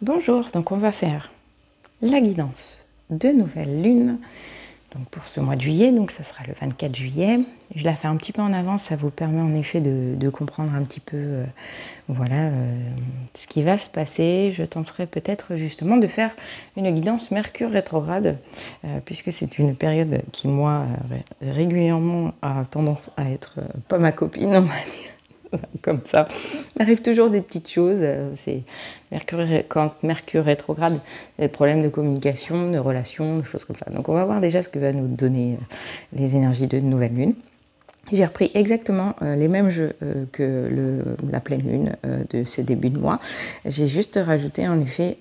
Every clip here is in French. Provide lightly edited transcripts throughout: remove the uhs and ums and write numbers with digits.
Bonjour, donc on va faire la guidance de nouvelle lune donc pour ce mois de juillet, donc ça sera le 24 juillet. Je la fais un petit peu en avance, ça vous permet en effet de comprendre un petit peu ce qui va se passer. Je tenterai peut-être justement de faire une guidance Mercure rétrograde, puisque c'est une période qui, moi, régulièrement a tendance à être pas ma copine, on va dire. Comme ça, il arrive toujours des petites choses. Quand Mercure rétrograde, il y a des problèmes de communication, de relations, de choses comme ça. Donc on va voir déjà ce que va nous donner les énergies de nouvelle lune. J'ai repris exactement les mêmes jeux que la pleine lune de ce début de mois. J'ai juste rajouté en effet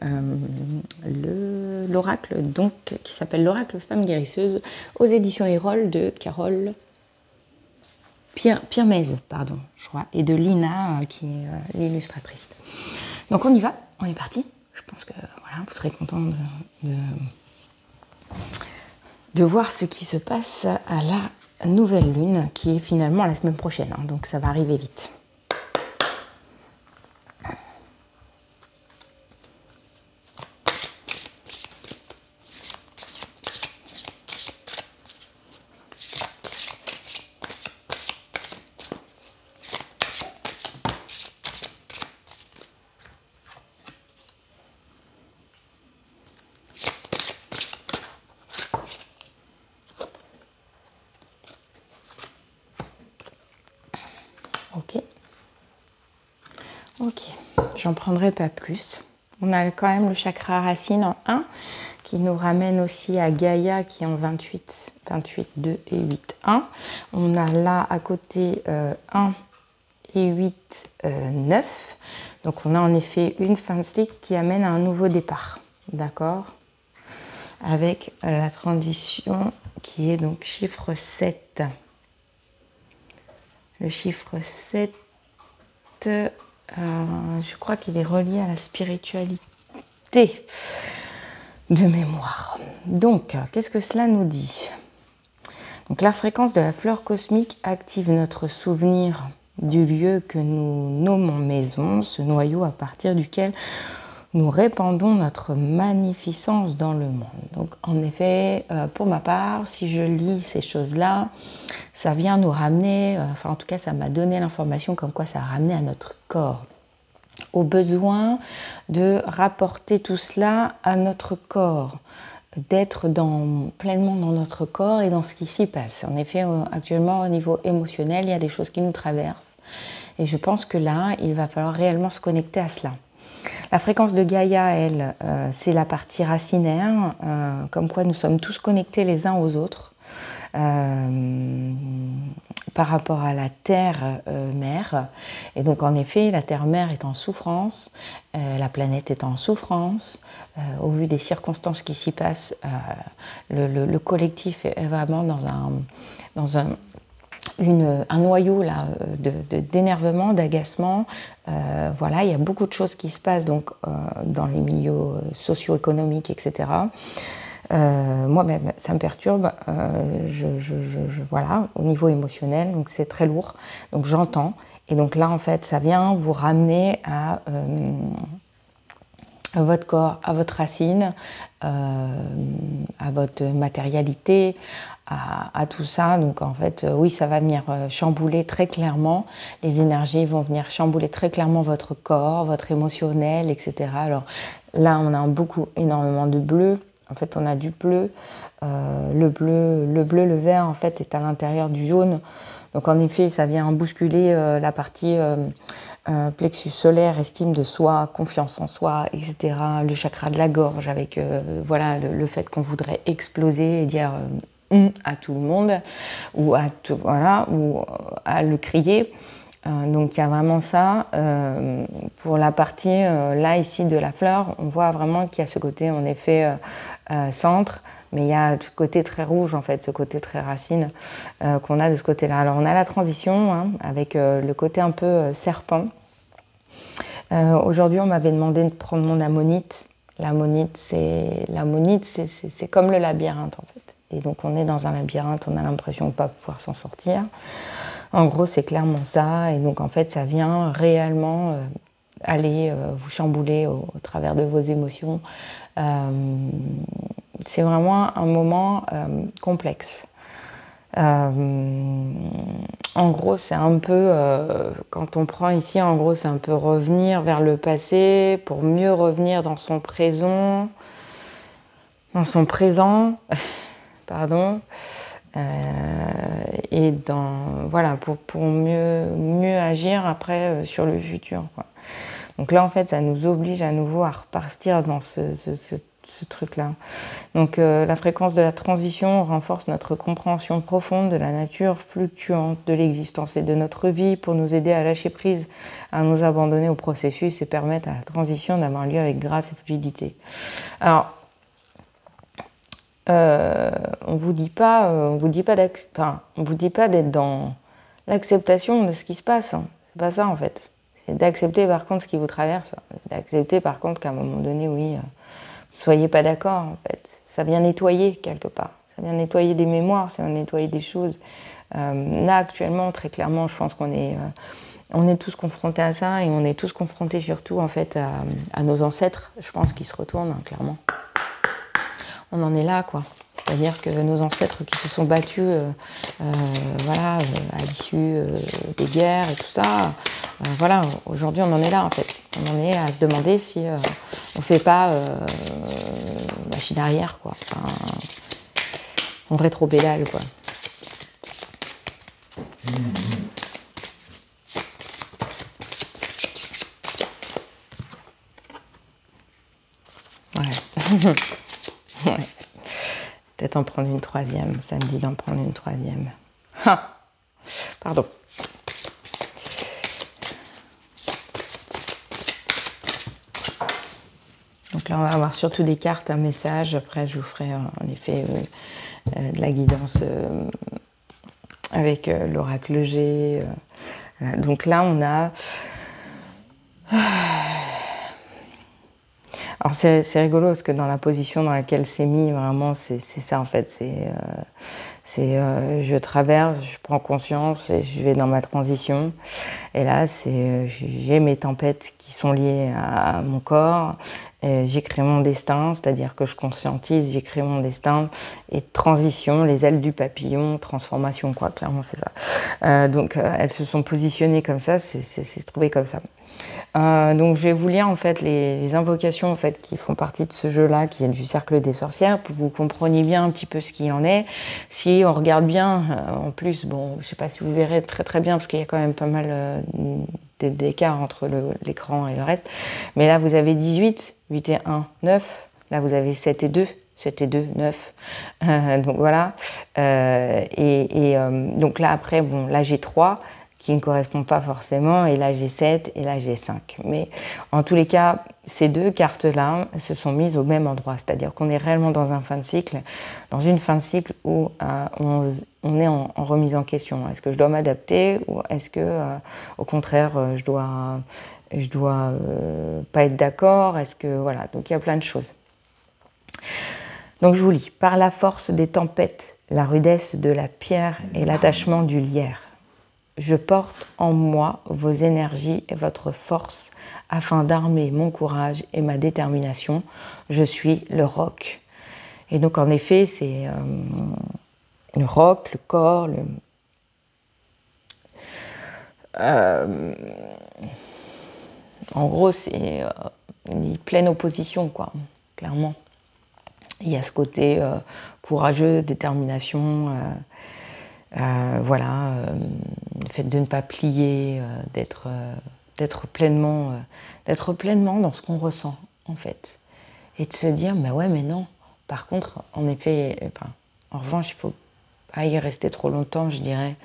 l'oracle donc qui s'appelle l'oracle femme guérisseuse aux éditions Erol de Carole Pierre Mez, pardon, je crois, et de Lina, qui est l'illustratrice. Donc on y va, on est parti. Je pense que voilà, vous serez contents de voir ce qui se passe à la nouvelle lune, qui est finalement la semaine prochaine, hein, donc ça va arriver vite. Ok, j'en prendrai pas plus. On a quand même le chakra racine en 1 qui nous ramène aussi à Gaïa qui est en 28, 2 et 8, 1. On a là à côté 1 et 8, 9. Donc on a en effet une fin de cycle qui amène à un nouveau départ. D'accord? Avec la transition qui est donc chiffre 7. Le chiffre 7, je crois qu'il est relié à la spiritualité de mémoire. Donc, qu'est-ce que cela nous dit? Donc, la fréquence de la fleur cosmique active notre souvenir du lieu que nous nommons maison, ce noyau à partir duquel nous répandons notre magnificence dans le monde. Donc, en effet, pour ma part, si je lis ces choses-là, ça vient nous ramener, enfin en tout cas, ça m'a donné l'information comme quoi ça a ramené à notre corps, au besoin de rapporter tout cela à notre corps, d'être pleinement dans notre corps et dans ce qui s'y passe. En effet, actuellement, au niveau émotionnel, il y a des choses qui nous traversent. Et je pense que là, il va falloir réellement se connecter à cela. La fréquence de Gaïa, elle, c'est la partie racinaire, comme quoi nous sommes tous connectés les uns aux autres par rapport à la Terre-Mère. Et donc, en effet, la Terre-Mère est en souffrance, la planète est en souffrance. Au vu des circonstances qui s'y passent, le collectif est vraiment dans un noyau là, d'énervement, d'agacement. Voilà, il y a beaucoup de choses qui se passent donc, dans les milieux socio-économiques, etc. Moi-même, ça me perturbe, voilà, au niveau émotionnel, donc c'est très lourd, donc j'entends. Et donc là, en fait, ça vient vous ramener à votre corps, à votre racine, à votre matérialité, à tout ça. Donc en fait, oui, ça va venir chambouler très clairement, les énergies vont venir chambouler très clairement votre corps, votre émotionnel, etc. Alors là, on a énormément de bleu. En fait, on a du bleu. Le bleu, le vert, en fait, est à l'intérieur du jaune. Donc en effet, ça vient bousculer la partie plexus solaire, estime de soi, confiance en soi, etc. Le chakra de la gorge avec voilà, le fait qu'on voudrait exploser et dire à tout le monde ou à le crier. Donc il y a vraiment ça. Pour la partie là ici de la fleur, on voit vraiment qu'il y a ce côté en effet centre, mais il y a ce côté très rouge en fait, ce côté très racine qu'on a de ce côté-là. Alors on a la transition hein, avec le côté un peu serpent. Aujourd'hui on m'avait demandé de prendre mon ammonite. L'ammonite c'est comme le labyrinthe en fait. Et donc on est dans un labyrinthe, on a l'impression de ne pas pouvoir s'en sortir. En gros, c'est clairement ça. Et donc, en fait, ça vient réellement aller vous chambouler au travers de vos émotions. C'est vraiment un moment complexe. En gros, c'est un peu, quand on prend ici, en gros, c'est un peu revenir vers le passé pour mieux revenir dans son présent, pardon, et voilà, pour mieux agir après sur le futur, quoi. Donc là, en fait, ça nous oblige à nouveau à repartir dans ce truc-là. Donc la fréquence de la transition renforce notre compréhension profonde de la nature fluctuante de l'existence et de notre vie pour nous aider à lâcher prise, à nous abandonner au processus et permettre à la transition d'avoir lieu avec grâce et fluidité. Alors, on vous dit pas d'être dans l'acceptation de ce qui se passe. Hein. C'est pas ça en fait. C'est d'accepter par contre ce qui vous traverse. D'accepter par contre qu'à un moment donné, oui, soyez pas d'accord en fait. Ça vient nettoyer quelque part. Ça vient nettoyer des mémoires, ça vient nettoyer des choses. Là actuellement, très clairement, je pense qu'on est tous confrontés à ça et on est tous confrontés surtout en fait à nos ancêtres. Je pense qu'ils se retournent hein, clairement. On en est là quoi. C'est-à-dire que nos ancêtres qui se sont battus voilà, à l'issue des guerres et tout ça, voilà, aujourd'hui on en est là en fait. On en est à se demander si on ne fait pas machine arrière quoi. Enfin, on rétro-pédale quoi. Ouais. Ouais. Peut-être en prendre une troisième. Ça me dit d'en prendre une troisième. Ah, pardon. Donc là, on va avoir surtout des cartes, un message. Après, je vous ferai en effet de la guidance avec l'oracle G. Voilà. Donc là, on a... Alors c'est rigolo parce que dans la position dans laquelle c'est mis, vraiment, c'est ça en fait. Je traverse, je prends conscience et je vais dans ma transition. Et là, j'ai mes tempêtes qui sont liées à mon corps. J'écris mon destin, c'est-à-dire que je conscientise, j'écris mon destin. Et transition, les ailes du papillon, transformation, quoi, clairement, c'est ça. Donc, elles se sont positionnées comme ça, c'est trouvé comme ça. Donc je vais vous lire en fait les invocations en fait qui font partie de ce jeu-là, qui est du cercle des sorcières, pour que vous compreniez bien un petit peu ce qu'il en est. Si on regarde bien, en plus, bon, je sais pas si vous verrez très bien parce qu'il y a quand même pas mal d'écart entre l'écran et le reste. Mais là vous avez 18, 8 et 1, 9. Là vous avez 7 et 2. 7 et 2, 9. Donc voilà. Donc là après, bon, là j'ai 3. Qui ne correspond pas forcément, et là j'ai 7 et là j'ai 5. Mais en tous les cas, ces deux cartes-là se sont mises au même endroit, c'est-à-dire qu'on est réellement dans une fin de cycle où on est en remise en question. Est-ce que je dois m'adapter ou est-ce que, au contraire, je dois pas être d'accord? Est-ce que voilà, donc il y a plein de choses. Donc je vous lis. Par la force des tempêtes, la rudesse de la pierre et l'attachement du lierre. Je porte en moi vos énergies et votre force afin d'armer mon courage et ma détermination. Je suis le roc. Et donc en effet, c'est le roc, le corps, en gros, c'est une pleine opposition, quoi, clairement. Il y a ce côté courageux, détermination. Voilà, le fait de ne pas plier, d'être pleinement dans ce qu'on ressent en fait, et de se dire mais ouais mais non. Par contre, en effet, en revanche, il faut pas y rester trop longtemps, je dirais,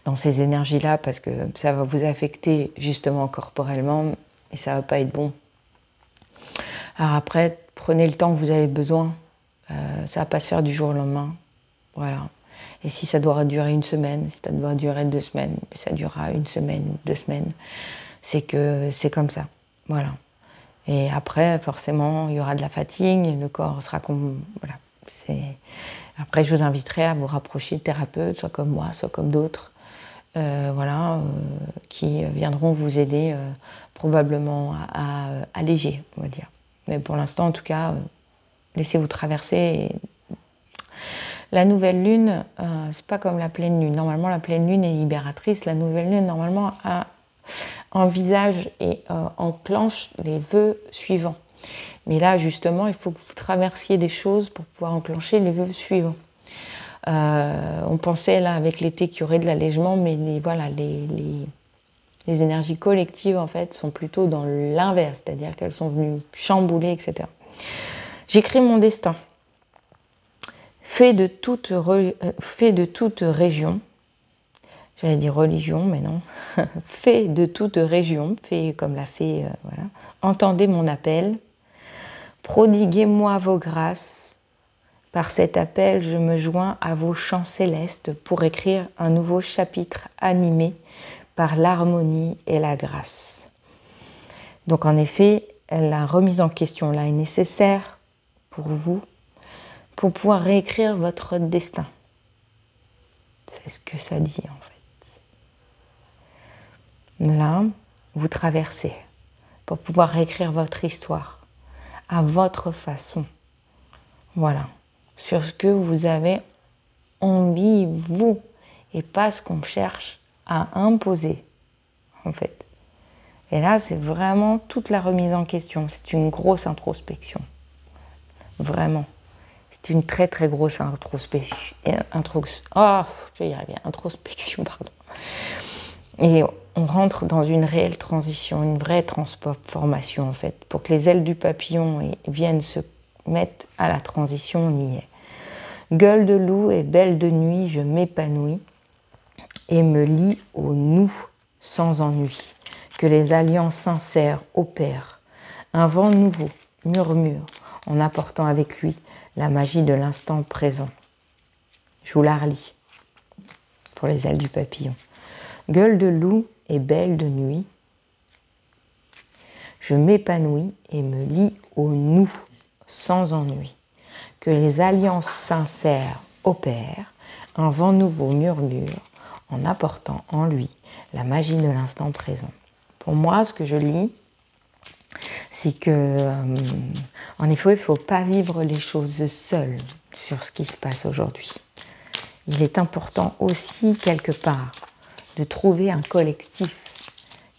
dans ces énergies-là parce que ça va vous affecter justement corporellement et ça va pas être bon. Alors après, prenez le temps que vous avez besoin. Ça va pas se faire du jour au lendemain, voilà. Et si ça doit durer une semaine, si ça doit durer 2 semaines, ça durera 1 semaine ou 2 semaines. C'est que c'est comme ça, voilà. Et après, forcément, il y aura de la fatigue, le corps sera comme... Voilà. Après, je vous inviterai à vous rapprocher de thérapeutes, soit comme moi, soit comme d'autres, voilà, qui viendront vous aider probablement à alléger, on va dire. Mais pour l'instant, en tout cas, laissez-vous traverser. Et la nouvelle lune, c'est pas comme la pleine lune. Normalement, la pleine lune est libératrice. La nouvelle lune, normalement, envisage et enclenche les vœux suivants. Mais là, justement, il faut que vous traversiez des choses pour pouvoir enclencher les vœux suivants. On pensait là avec l'été qu'il y aurait de l'allègement, mais voilà, les énergies collectives en fait sont plutôt dans l'inverse, c'est-à-dire qu'elles sont venues chambouler, etc. J'écris mon destin. Fait de toute région, j'allais dire religion, mais non. Fait de toute région, fait comme la fée, voilà. Entendez mon appel. Prodiguez-moi vos grâces. Par cet appel, je me joins à vos chants célestes pour écrire un nouveau chapitre animé par l'harmonie et la grâce. Donc en effet, la remise en question là est nécessaire pour vous, pour pouvoir réécrire votre destin. C'est ce que ça dit en fait. Là, vous traversez pour pouvoir réécrire votre histoire à votre façon. Voilà. Sur ce que vous avez envie, vous, et pas ce qu'on cherche à imposer, en fait. Et là, c'est vraiment toute la remise en question. C'est une grosse introspection. Vraiment. C'est une très, très grosse introspection. Oh, je vais y arriver. Introspection, pardon. Et on rentre dans une réelle transition, une vraie transformation, en fait. Pour que les ailes du papillon viennent se mettre à la transition, on y est. Gueule de loup et belle de nuit, je m'épanouis et me lie au nous sans ennui. Que les alliances sincères opèrent. Un vent nouveau murmure en apportant avec lui la magie de l'instant présent. Je vous la relis pour les ailes du papillon. Gueule de loup et belle de nuit, je m'épanouis et me lie au nous sans ennui. Que les alliances sincères opèrent, un vent nouveau murmure en apportant en lui la magie de l'instant présent. Pour moi, ce que je lis, c'est que, en effet, il ne faut pas vivre les choses seules sur ce qui se passe aujourd'hui. Il est important aussi, quelque part, de trouver un collectif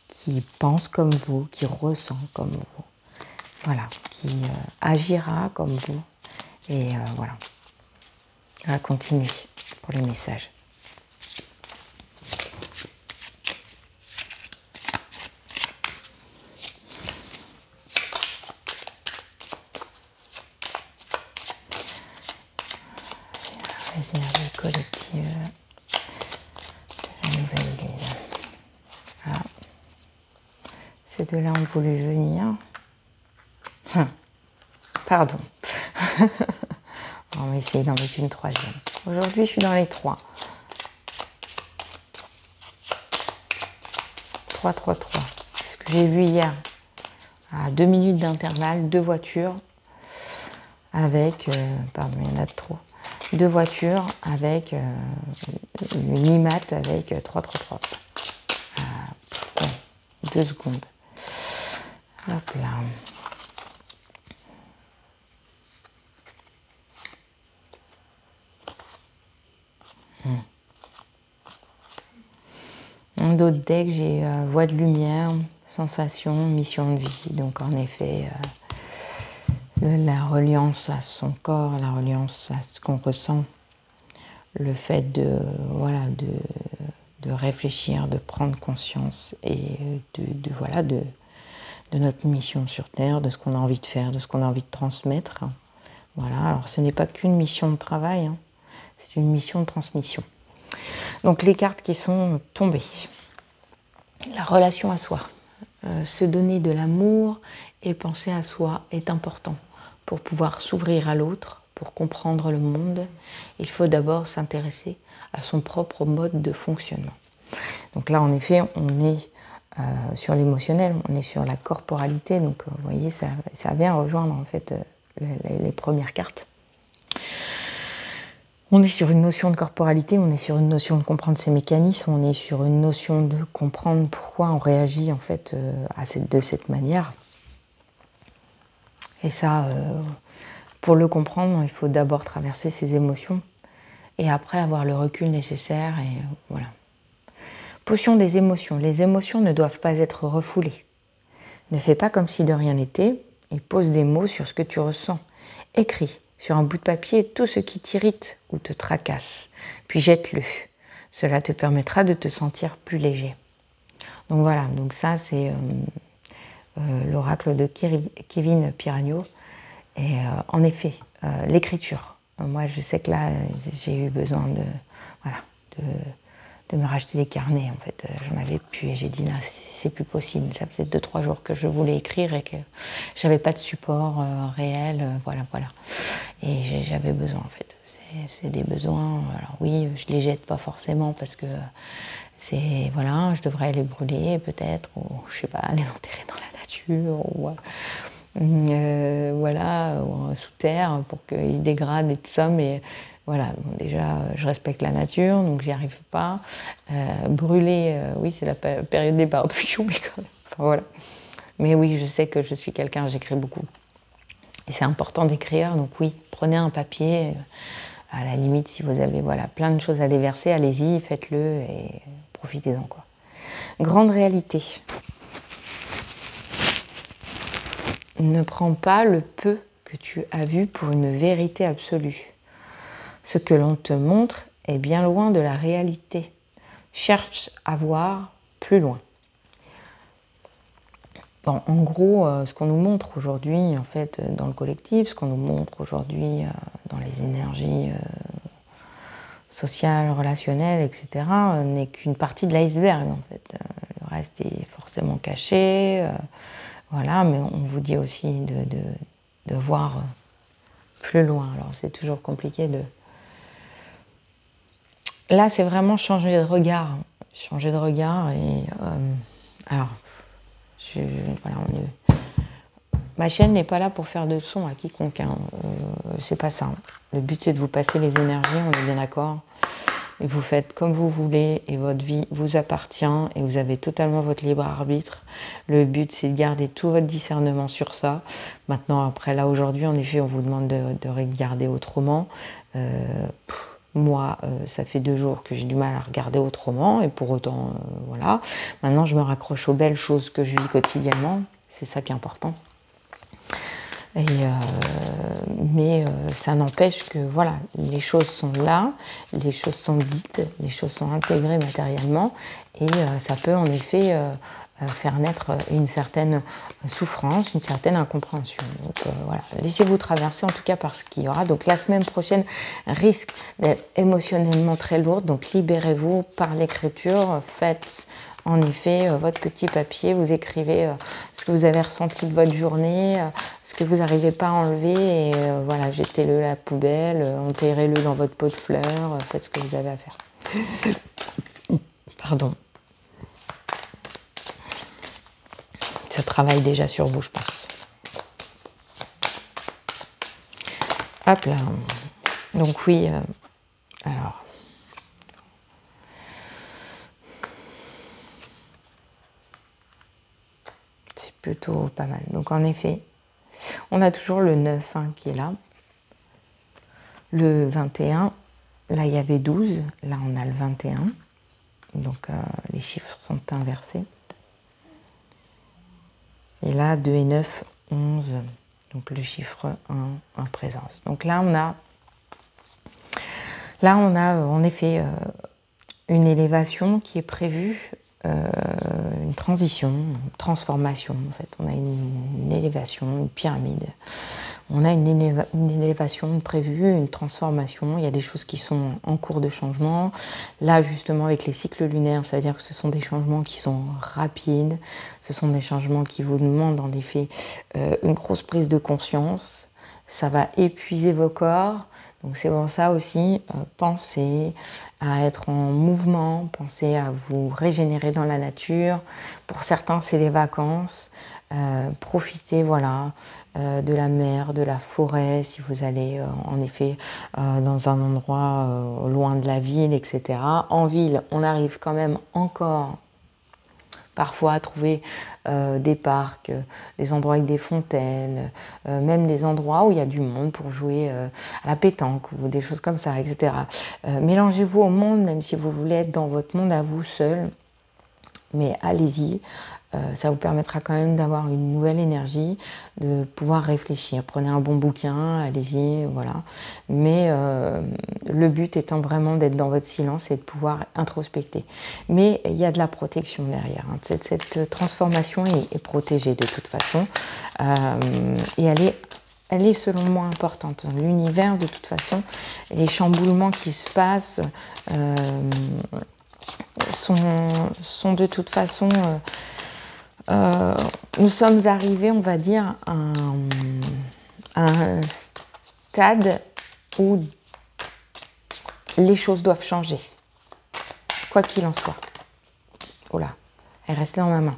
qui pense comme vous, qui ressent comme vous, voilà, qui agira comme vous. Et voilà, on va continuer pour les messages. Réserve collective, la nouvelle lune. Voilà. Ces deux-là ont voulu venir. Pardon. On va essayer d'en mettre une troisième. Aujourd'hui, je suis dans les 3. 3, 3, 3. C'est ce que j'ai vu hier. À 2 minutes d'intervalle, 2 voitures avec... pardon, il y en a de trop. 2 voitures avec une IMAT avec 3, 3, 3. 2 secondes. Hop là. D'autres decks, j'ai voix de lumière, sensation, mission de vie. Donc en effet, la reliance à son corps, la reliance à ce qu'on ressent, le fait de, voilà, de réfléchir, de prendre conscience et de notre mission sur Terre, de ce qu'on a envie de faire, de ce qu'on a envie de transmettre. Voilà, alors ce n'est pas qu'une mission de travail, hein, c'est une mission de transmission. Donc les cartes qui sont tombées. La relation à soi. Se donner de l'amour et penser à soi est important. Pour pouvoir s'ouvrir à l'autre, pour comprendre le monde, il faut d'abord s'intéresser à son propre mode de fonctionnement. Donc là, en effet, on est sur l'émotionnel, on est sur la corporalité. Donc vous voyez, ça vient rejoindre en fait les premières cartes. On est sur une notion de corporalité, on est sur une notion de comprendre ses mécanismes, on est sur une notion de comprendre pourquoi on réagit en fait de cette manière. Et ça, pour le comprendre, il faut d'abord traverser ses émotions et après avoir le recul nécessaire et voilà. Potion des émotions. Les émotions ne doivent pas être refoulées. Ne fais pas comme si de rien n'était et pose des mots sur ce que tu ressens. Écris sur un bout de papier tout ce qui t'irrite ou te tracasse, puis jette-le. Cela te permettra de te sentir plus léger. Donc voilà, donc ça c'est l'oracle de Kevin Piragno. Et en effet, l'écriture. Moi je sais que là j'ai eu besoin de me racheter des carnets en fait. J'en avais plus et j'ai dit là c'est plus possible. Ça faisait 2-3 jours que je voulais écrire et que j'avais pas de support réel, voilà. Et j'avais besoin en fait. C'est des besoins. Alors oui, je les jette pas forcément parce que c'est voilà, je devrais les brûler peut-être ou je sais pas, les enterrer dans la nature ou voilà, ou sous terre pour qu'ils se dégradent et tout ça, mais voilà, bon, déjà je respecte la nature donc j'y arrive pas. Brûler, oui c'est la période des barbecues, mais quand même, enfin, voilà. Mais oui, je sais que je suis quelqu'un, j'écris beaucoup. Et c'est important d'écrire, donc oui, prenez un papier, à la limite si vous avez voilà, plein de choses à déverser, allez-y, faites-le et profitez-en quoi. Grande réalité. Ne prends pas le peu que tu as vu pour une vérité absolue. Ce que l'on te montre est bien loin de la réalité. Cherche à voir plus loin. Bon, en gros, ce qu'on nous montre aujourd'hui, en fait, dans le collectif, ce qu'on nous montre aujourd'hui dans les énergies sociales, relationnelles, etc., n'est qu'une partie de l'iceberg, en fait. Le reste est forcément caché. Voilà, mais on vous dit aussi de voir plus loin. Alors c'est toujours compliqué de... Là, c'est vraiment changer de regard. Changer de regard et... alors, voilà, ma chaîne n'est pas là pour faire de son à quiconque. Hein. C'est pas ça. Le but, c'est de vous passer les énergies, on est bien d'accord. Et vous faites comme vous voulez et votre vie vous appartient et vous avez totalement votre libre arbitre. Le but, c'est de garder tout votre discernement sur ça. Maintenant, après, là, aujourd'hui, en effet, on vous demande de regarder autrement. Moi, ça fait 2 jours que j'ai du mal à regarder autrement et pour autant, voilà. Maintenant, je me raccroche aux belles choses que je vis quotidiennement. C'est ça qui est important. Mais ça n'empêche que voilà, les choses sont là, les choses sont dites, les choses sont intégrées matériellement et ça peut en effet faire naître une certaine souffrance, une certaine incompréhension. Donc voilà, laissez-vous traverser en tout cas par ce qu'il y aura. Donc la semaine prochaine risque d'être émotionnellement très lourde, donc libérez-vous par l'écriture, faites en effet votre petit papier, vous écrivez ce que vous avez ressenti de votre journée, ce que vous n'arrivez pas à enlever et voilà, jetez-le à la poubelle, enterrez-le dans votre pot de fleurs, faites ce que vous avez à faire. Pardon. Ça travaille déjà sur vous, je pense. Hop là. Donc oui, alors... plutôt pas mal. Donc en effet, on a toujours le 9 hein, qui est là. Le 21, là il y avait 12, là on a le 21. Donc les chiffres sont inversés. Et là 2 et 9, 11. Donc le chiffre 1 en présence. Donc là on a en effet une élévation qui est prévue. Une transition, une transformation en fait. On a une élévation, une pyramide. On a une élévation prévue, une transformation. Il y a des choses qui sont en cours de changement. Là, justement, avec les cycles lunaires, ça veut dire que ce sont des changements qui sont rapides. Ce sont des changements qui vous demandent en effet une grosse prise de conscience. Ça va épuiser vos corps. Donc c'est pour ça aussi, pensez à être en mouvement, pensez à vous régénérer dans la nature. Pour certains, c'est les vacances. Profitez, voilà, de la mer, de la forêt, si vous allez en effet dans un endroit loin de la ville, etc. En ville, on arrive quand même encore parfois à trouver des parcs, des endroits avec des fontaines, même des endroits où il y a du monde pour jouer à la pétanque ou des choses comme ça, etc. Mélangez-vous au monde, même si vous voulez être dans votre monde à vous seul, mais allez-y. Ça vous permettra quand même d'avoir une nouvelle énergie, de pouvoir réfléchir. Prenez un bon bouquin, allez-y, voilà. Mais le but étant vraiment d'être dans votre silence et de pouvoir introspecter. Mais il y a de la protection derrière. Hein. Cette transformation est protégée de toute façon. Et elle est selon moi importante. L'univers, de toute façon, les chamboulements qui se passent sont de toute façon... nous sommes arrivés, on va dire, à un stade où les choses doivent changer, quoi qu'il en soit. Voilà, elle reste là dans ma main.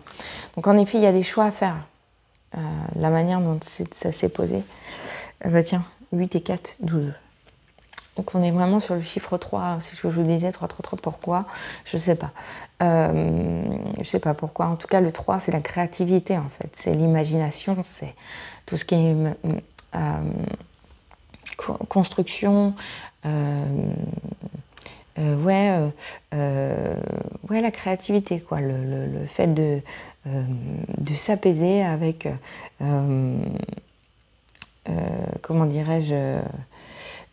Donc en effet, il y a des choix à faire. La manière dont ça s'est posé, bah tiens, 8 et 4, 12. Donc on est vraiment sur le chiffre 3, c'est ce que je vous disais, 3, 3, 3, pourquoi? Je ne sais pas. Je sais pas pourquoi. En tout cas, le 3, c'est la créativité, en fait. C'est l'imagination, c'est tout ce qui est construction, ouais, la créativité, quoi. Le fait de s'apaiser avec, comment dirais-je,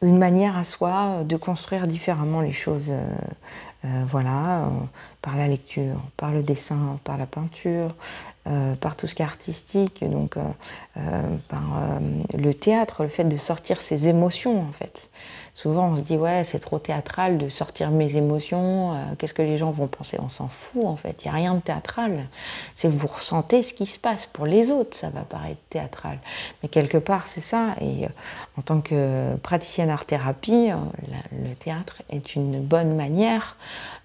une manière à soi de construire différemment les choses, voilà, par la lecture, par le dessin, par la peinture, par tout ce qui est artistique, donc par le théâtre, le fait de sortir ses émotions en fait. Souvent on se dit ouais c'est trop théâtral de sortir mes émotions, qu'est-ce que les gens vont penser? On s'en fout en fait, il n'y a rien de théâtral. C'est vous ressentez ce qui se passe pour les autres, ça va paraître théâtral. Mais quelque part c'est ça, et en tant que praticienne art-thérapie, le théâtre est une bonne manière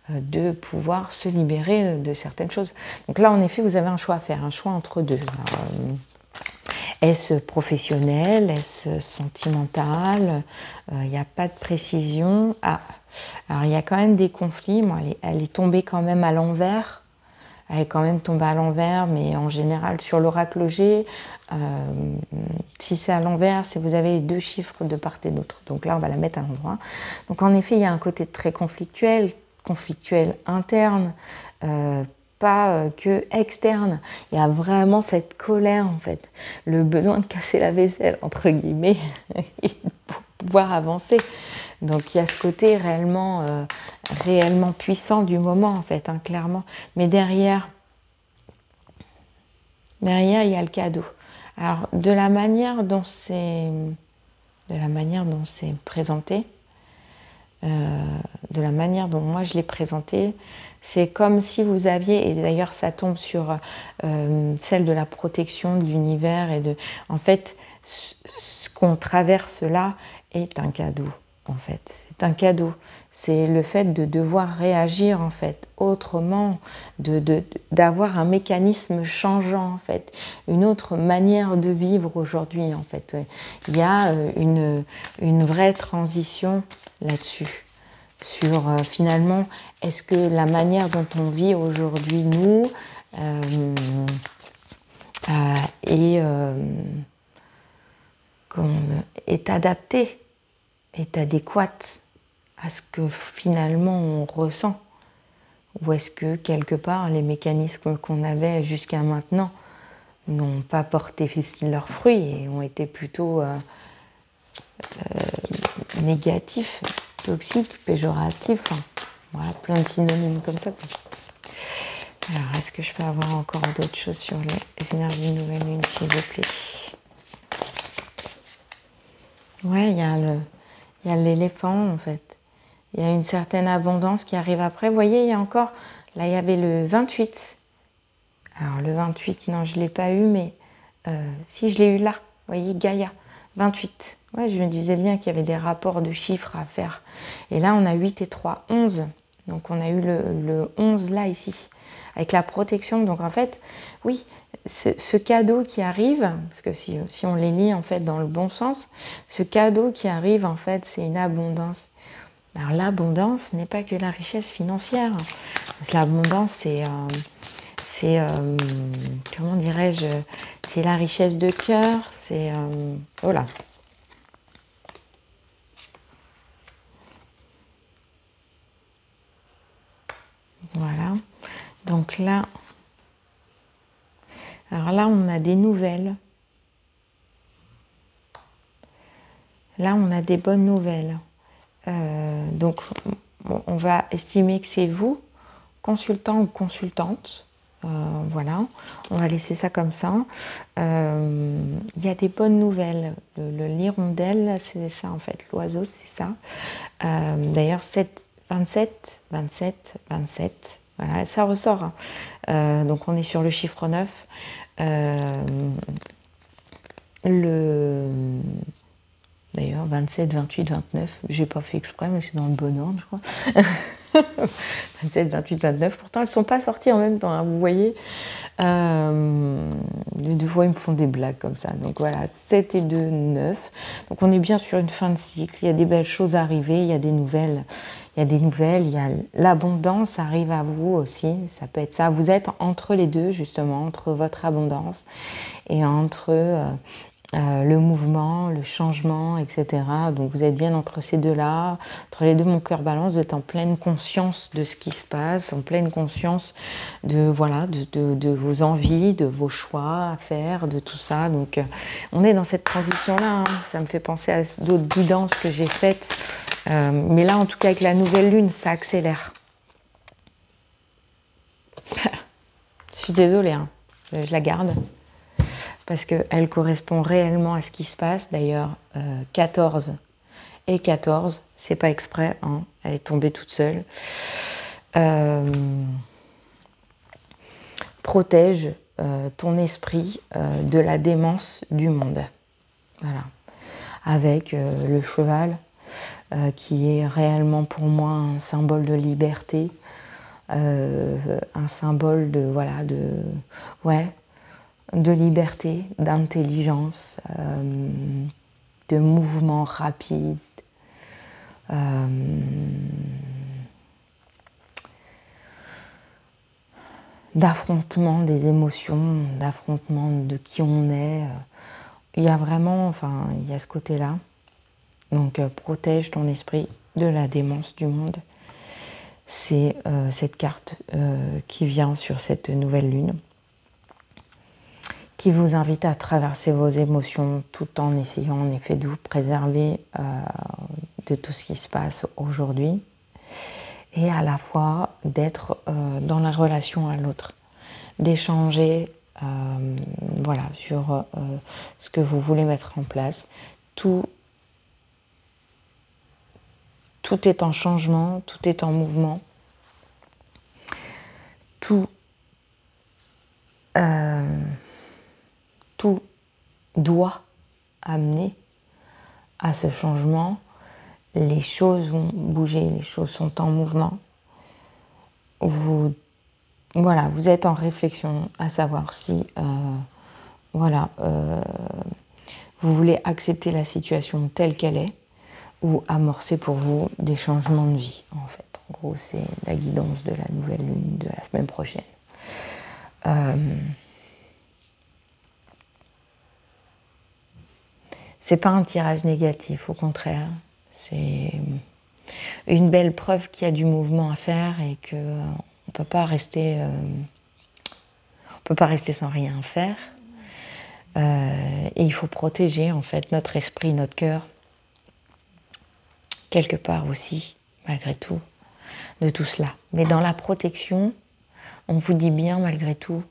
de pouvoir se libérer de certaines choses. Donc là en effet vous avez un choix à faire, un choix entre deux. Est-ce professionnel, est-ce sentimental? Il n'y a pas de précision. Ah, alors il y a quand même des conflits. Moi, elle est tombée quand même à l'envers. Elle est quand même tombée à l'envers, mais en général sur l'oracle G, si c'est à l'envers, c'est vous avez les deux chiffres de part et d'autre. Donc là, on va la mettre à l'endroit. Donc en effet, il y a un côté très conflictuel interne, pas que externe. Il y a vraiment cette colère en fait, le besoin de casser la vaisselle entre guillemets pour pouvoir avancer. Donc il y a ce côté réellement puissant du moment en fait, hein, clairement. Mais derrière il y a le cadeau. Alors de la manière dont c'est présenté, de la manière dont moi je l'ai présenté, c'est comme si vous aviez, et d'ailleurs ça tombe sur celle de la protection de l'univers, et de, en fait, ce qu'on traverse là est un cadeau, en fait. C'est un cadeau. C'est le fait de devoir réagir, en fait, autrement, d'avoir un mécanisme changeant, en fait, une autre manière de vivre aujourd'hui, en fait. Il y a une vraie transition là-dessus. Sur finalement, est-ce que la manière dont on vit aujourd'hui, nous, est adaptée, est adéquate à ce que finalement on ressent? Ou est-ce que quelque part les mécanismes qu'on avait jusqu'à maintenant n'ont pas porté leurs fruits et ont été plutôt négatifs, toxiques, péjoratifs, hein. Voilà, plein de synonymes comme ça. Alors, est-ce que je peux avoir encore d'autres choses sur les énergies nouvelle lune, s'il vous plaît? Ouais, il y a l'éléphant, en fait. Il y a une certaine abondance qui arrive après. Vous voyez, il y a encore... Là, il y avait le 28. Alors, le 28, non, je ne l'ai pas eu, mais... si, je l'ai eu là. Vous voyez, Gaïa, 28. Ouais, je me disais bien qu'il y avait des rapports de chiffres à faire. Et là, on a 8 et 3, 11. Donc, on a eu le 11 là, ici. avec la protection. Donc en fait, oui, ce cadeau qui arrive, parce que si on les lit en fait dans le bon sens, ce cadeau qui arrive en fait, c'est une abondance. Alors l'abondance n'est pas que la richesse financière. L'abondance, comment dirais-je, c'est la richesse de cœur, c'est voilà. Voilà. Donc là, alors là, on a des nouvelles. Là, on a des bonnes nouvelles. Donc, on va estimer que c'est vous, consultant ou consultante. Voilà, on va laisser ça comme ça. Il y a des bonnes nouvelles. L'hirondelle, c'est ça en fait. L'oiseau, c'est ça. D'ailleurs, 27, 27, 27. Voilà, ça ressort. Donc, on est sur le chiffre 9. D'ailleurs, 27, 28, 29, j'ai pas fait exprès, mais c'est dans le bon ordre, je crois. 27, 28, 29, pourtant elles sont pas sorties en même temps, hein, vous voyez. Deux fois, ils me font des blagues comme ça. Donc voilà, 7 et 2, 9. Donc on est bien sur une fin de cycle. Il y a des belles choses à arriver, il y a des nouvelles. Il y a des nouvelles, il y a l'abondance arrive à vous aussi. Ça peut être ça. Vous êtes entre les deux, justement, entre votre abondance et entre le mouvement, le changement, etc. Donc vous êtes bien entre ces deux-là, entre les deux, mon cœur balance, vous êtes en pleine conscience de ce qui se passe, en pleine conscience de, voilà, de vos envies, de vos choix à faire, de tout ça. Donc on est dans cette transition-là, hein. Ça me fait penser à d'autres guidances que j'ai faites. Mais là, en tout cas, avec la nouvelle lune, ça accélère. Je suis désolée, hein. Je la garde. Parce qu'elle correspond réellement à ce qui se passe. D'ailleurs, 14 et 14, c'est pas exprès, hein, elle est tombée toute seule. Protège ton esprit de la démence du monde. Voilà. Avec le cheval, qui est réellement pour moi un symbole de liberté, un symbole de, voilà, de liberté, d'intelligence, de mouvement rapide, d'affrontement des émotions, d'affrontement de qui on est. Il y a vraiment, enfin, il y a ce côté-là. Donc, protège ton esprit de la démence du monde. C'est cette carte qui vient sur cette nouvelle lune, qui vous invite à traverser vos émotions tout en essayant en effet de vous préserver de tout ce qui se passe aujourd'hui et à la fois d'être dans la relation à l'autre, d'échanger voilà, sur ce que vous voulez mettre en place. Tout est en changement, tout est en mouvement, tout doit amener à ce changement. Les choses vont bouger, les choses sont en mouvement. Vous êtes en réflexion à savoir si vous voulez accepter la situation telle qu'elle est ou amorcer pour vous des changements de vie, en fait. En gros, c'est la guidance de la nouvelle lune de la semaine prochaine. C'est pas un tirage négatif, au contraire. C'est une belle preuve qu'il y a du mouvement à faire et qu'on ne peut pas rester sans rien faire. Et il faut protéger en fait notre esprit, notre cœur, quelque part aussi, malgré tout, de tout cela. Mais dans la protection, on vous dit bien malgré tout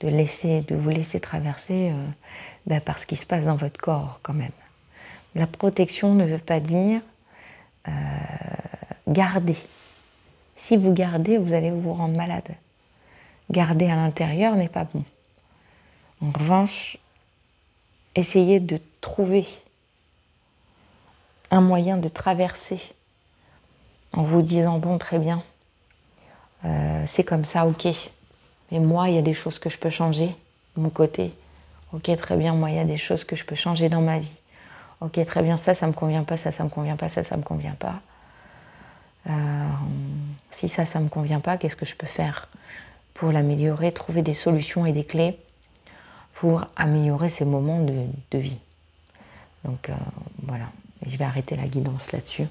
de vous laisser traverser par ce qui se passe dans votre corps quand même. La protection ne veut pas dire garder. Si vous gardez, vous allez vous rendre malade. Garder à l'intérieur n'est pas bon. En revanche, essayez de trouver un moyen de traverser en vous disant bon, très bien, c'est comme ça, ok. Et moi, il y a des choses que je peux changer de mon côté. Ok, très bien, moi, il y a des choses que je peux changer dans ma vie. Ok, très bien, ça me convient pas, ça me convient pas, ça me convient pas. Si ça me convient pas, qu'est-ce que je peux faire pour l'améliorer, trouver des solutions et des clés pour améliorer ces moments de vie. Donc voilà, je vais arrêter la guidance là-dessus.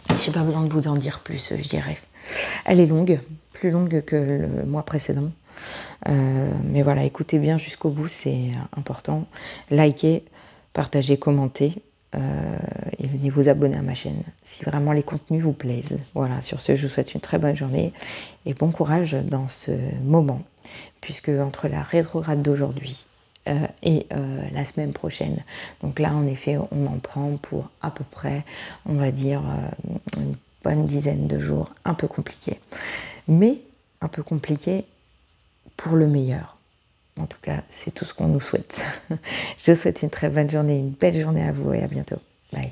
Je n'ai pas besoin de vous en dire plus, je dirais. Elle est longue, plus longue que le mois précédent. Mais voilà, écoutez bien jusqu'au bout, c'est important. Likez, partagez, commentez. Et venez vous abonner à ma chaîne si vraiment les contenus vous plaisent. Voilà, sur ce, je vous souhaite une très bonne journée et bon courage dans ce moment, puisque entre la rétrograde d'aujourd'hui et la semaine prochaine, donc là en effet on en prend pour à peu près, on va dire, une bonne dizaine de jours, un peu compliqués, mais un peu compliqués pour le meilleur. En tout cas, c'est tout ce qu'on nous souhaite. Je vous souhaite une très bonne journée, une belle journée à vous et à bientôt. Bye.